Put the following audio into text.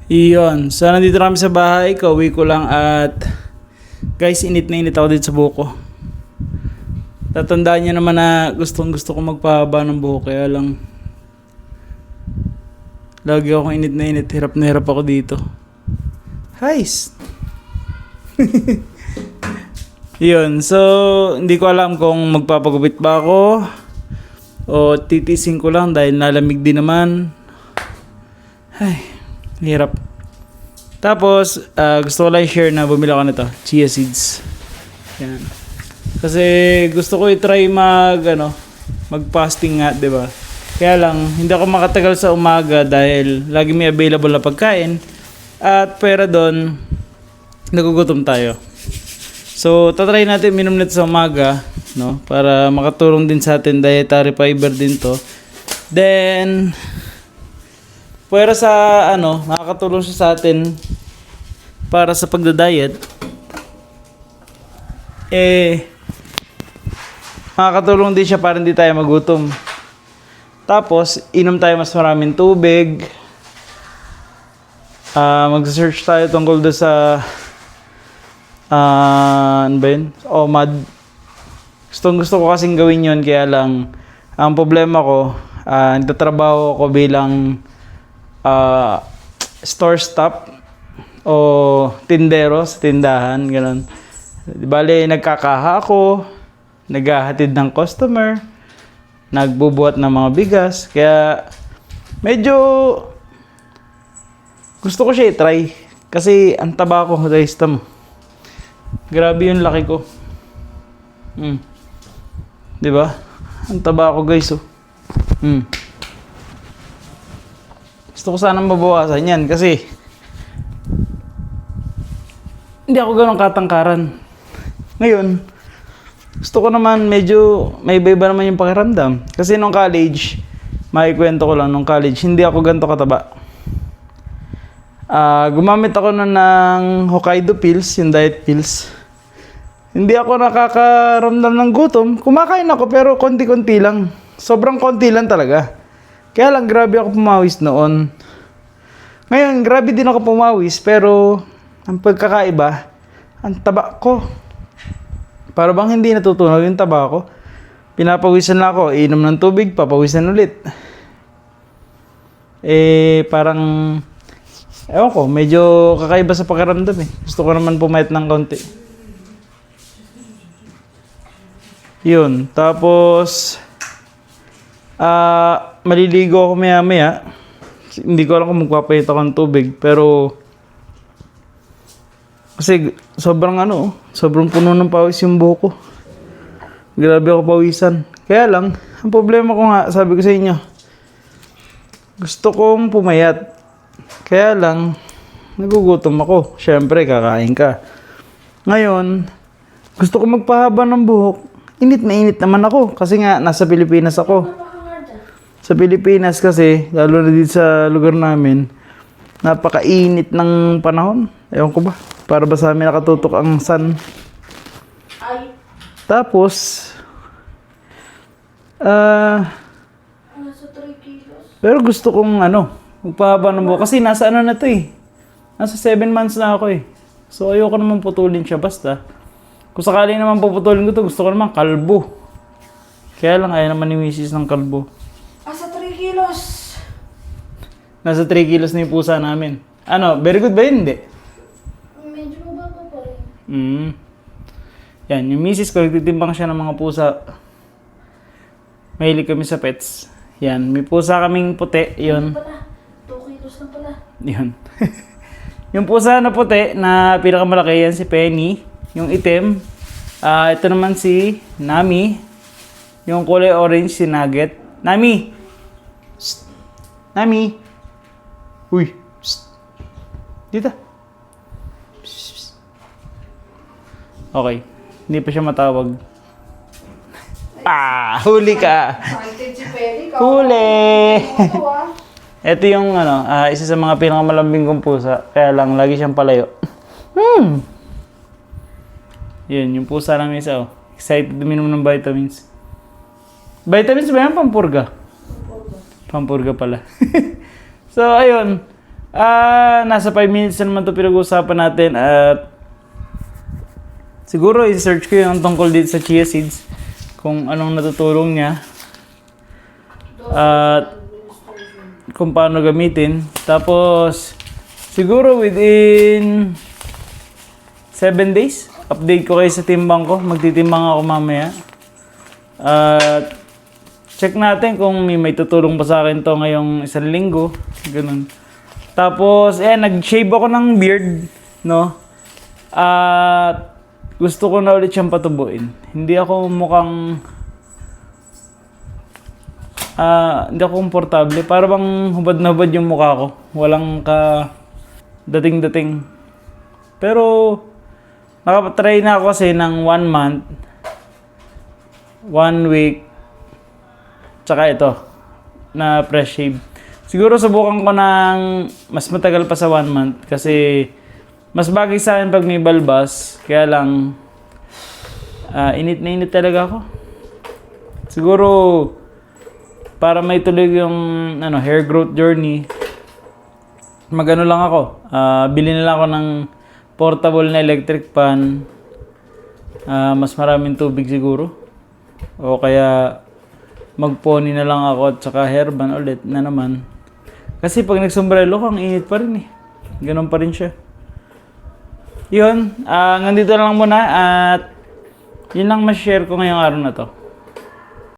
Iyon. So, nandito kami sa bahay. Kauwi ko lang at guys, init na init ako dito sa buhok ko. Tatandaan niyo naman na gustong gusto ko magpahaba ng buhok. Kaya lang, lagi akong init na init. Hirap na hirap ako dito. Guys! Yun. So, hindi ko alam kung magpapagupit ba ako o titisin ko lang dahil nalamig din naman. Ay, hirap. Tapos, gusto ko lang share na bumili ako nito, chia seeds. Yan. Kasi gusto ko i-try mag-fasting nga, 'di ba? Kaya lang hindi ako makatagal sa umaga dahil lagi may available na pagkain at pera doon nagugutom tayo. So, tatry natin minom nito sa umaga, no? Para makatulong din sa atin, dietary fiber din to. Then, pwera sa nakakatulong siya sa atin para sa pagda-diet. Makakatulong din siya para hindi tayo magutom. Tapos, inom tayo mas maraming tubig. Mag-search tayo tungkol doon sa ano ba yun? OMAD. Gusto ko kasing gawin yun, kaya lang ang problema ko, nagtatrabaho ako bilang store staff o tindero sa tindahan, gano'n. Bale, nagkakaha ako, naghahatid ng customer, nagbubuhat ng mga bigas, kaya medyo gusto ko siya i-try. Kasi ang taba ko, guys, tamo. Grabe yung laki ko. Diba? Ang taba ko, guys, oh. Gusto ko sanang mabawasan yan kasi hindi ako ganun katangkaran. Ngayon, gusto ko naman medyo may iba naman yung pakiramdam. Kasi nung college, maikwento ko lang, nung college, hindi ako ganito kataba. Gumamit ako ng Hokkaido pills, yung diet pills. Hindi ako nakakaramdam ng gutom. Kumakain ako pero konti-konti lang. Sobrang konti lang talaga. Kaya lang grabe ako pumawis noon. Ngayon, grabe din ako pumawis pero ang pagkakaiba, ang taba ko. Para bang hindi natutunaw yung taba ko. Pinapawisan na ako, inom ng tubig, papawisan ulit. Parang ewan ko, medyo kakaiba sa pakiramdam eh. Gusto ko naman pumayat ng konti. Yun. Tapos, maliligo ako maya-maya. Hindi ko alam kung magpapayat ako ng tubig. Pero, kasi sobrang sobrang puno ng pawis yung buhok ko. Grabe ako pawisan. Kaya lang, ang problema ko nga, sabi ko sa inyo, gusto kong pumayat. Kaya lang, nagugutom ako. Siyempre, kakain ka. Ngayon, gusto ko magpahaba ng buhok. Init na init naman ako. Kasi nga, nasa Pilipinas ako. Sa Pilipinas kasi, lalo na dito sa lugar namin, napakainit ng panahon. Ewan ko ba? Para ba sa amin nakatutok ang sun? Tapos, pero gusto kong magpahaba ng buhok. Kasi nasa na to eh. Nasa 7 months na ako eh. So ayoko naman putulin siya basta. Kung sakali naman puputulin ko to, gusto ko naman kalbo. Kaya lang ayaw naman ni Mrs. ng kalbo. Asa 3 kilos. Nasa 3 kilos na yung pusa namin. Very good ba yun? Hindi. Medyo mababa pa rin. Yan, yung Mrs. ko, nagtitimbang siya ng mga pusa. Mahilig kami sa pets. Yan, may pusa kaming puti, yun. Pala, 2 kilos lang pala. Yun. Yung pusa na puti, na pinakamalaki yan, si Penny. Yung itim, ito naman si Nami. Yung kulay orange, si Nugget. Nami! Shh. Nami! Uy! Shh. Dito. Shh. Okay. Hindi pa siya matawag. Huli ka! Excited si Peli. Huli! Ito yung isa sa mga pinakamalambing kong pusa. Kaya lang, lagi siyang palayo. Yun, yung pusa namin isa. Excited uminom ng vitamins. Vitamins ba yan? Pampurga? Pampurga pala. So, ayun. Nasa 5 minutes na naman ito pinag-uusapan natin at siguro i-search ko yung tungkol dito sa chia seeds kung anong natutulong niya at kung paano gamitin. Tapos siguro within 7 days, update ko kayo sa timbang ko. Magtitimbang ako mamaya. At check natin kung may tutulong pa sa akin to ngayong 1 linggo. Ganun. Tapos, nag-shave ako ng beard, no? At gusto ko na ulit siyang patubuin. Hindi ako mukhang hindi ako komportable. Para bang hubad na hubad yung mukha ko. Walang dating-dating. Pero nakapatry na ako kasi ng 1 month, 1 week, tsaka ito, na fresh shave. Siguro subukan ko ng mas matagal pa sa 1 month kasi mas bagay sa akin pag may balbas. Kaya lang, init na init talaga ako. Siguro, para may tuloy yung hair growth journey, magano lang ako. Bili na lang ako ng portable na electric fan. Mas maraming tubig siguro. O kaya magpony na lang ako at saka hairband ulit na naman. Kasi pag nagsombrelo ka, ang init pa rin eh. Ganun pa rin siya. Yun, nandito na lang muna at yun lang ma-share ko ngayong araw na to.